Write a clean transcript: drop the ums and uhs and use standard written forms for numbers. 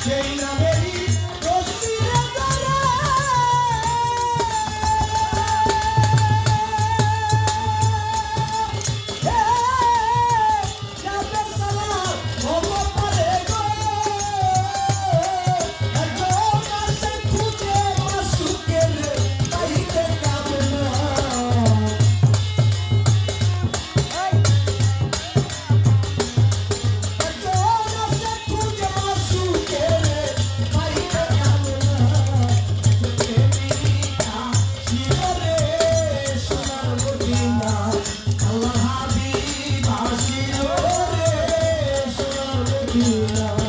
সেই নামেরই তসবিরে ধরে যাবে সালাম মোহাম্মদ পরে গো একজন আসে খুঁজে মাসুকের পাইতে কাবে না Allah Habib, Ashir, Ore, Shor, Medina.